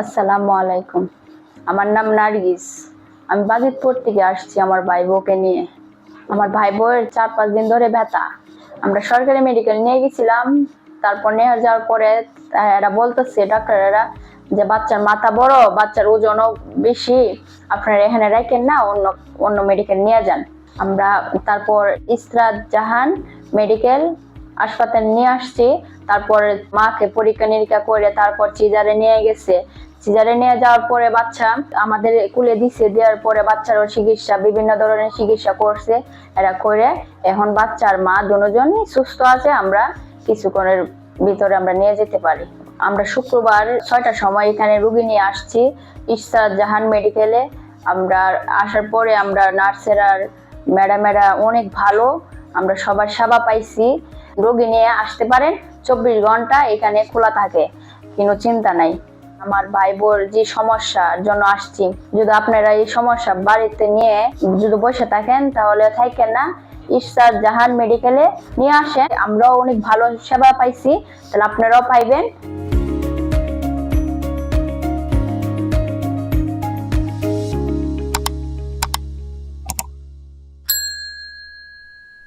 আসসালামু আলাইকুম। আমার নাম নার্গিস। আমি বাজিতপুর থেকে আসছি আমার ভাই বউকে নিয়ে। আমার ভাই বউয়ের 4-5 দিন ধরে ব্যথা। আমরা সরকারি মেডিকেল নিয়ে গেছিলাম। তারপর নিয়ে যাওয়ার পরে এরা বলতেছে ডাক্তারেরা যে বাচ্চার মাথা বড়, বাচ্চার ওজনও বেশি, আপনারা এখানে রাখেন না, অন্য অন্য মেডিকেল নিয়ে যান। আমরা তারপর ইসরাত জাহান মেডিকেল হাসপাতাল নিয়ে আসছি। তারপর মাকে পরীক্ষা নিরীক্ষা করে তারপর সিজারে নিয়ে গেছে। সিজারে নিয়ে যাওয়ার পরে বাচ্চা আমাদের কুলে দিছে, দেওয়ার পরে বাচ্চারও চিকিৎসা, বিভিন্ন ধরনের চিকিৎসা করছে এরা করে। এখন বাচ্চার মা দুজনই সুস্থ আছে। আমরা কিছুক্ষণের ভিতরে আমরা নিয়ে যেতে পারি। আমরা শুক্রবার 6টার সময় এখানে রুগী নিয়ে আসছি ইসরাত জাহান মেডিকেলে। আমরা আসার পরে আমরা নার্সেরা ম্যাডামেরা অনেক ভালো, আমরা সবার সেবা পাইছি। রোগী নিয়ে আসতে পারেন, 24 ঘন্টা এখানে খোলা থাকে, কোনো চিন্তা নাই। আমার ভাই বোর যে সমস্যার জন্য আসছি, যদি আপনারা এই সমস্যা বাড়িতে নিয়ে যদি বসে থাকেন তাহলে থাকেন না, ইসরাত জাহান মেডিকেলে নিয়ে আসেন। আমরাও অনেক ভালো সেবা পাইছি, তাহলে আপনারাও পাইবেন।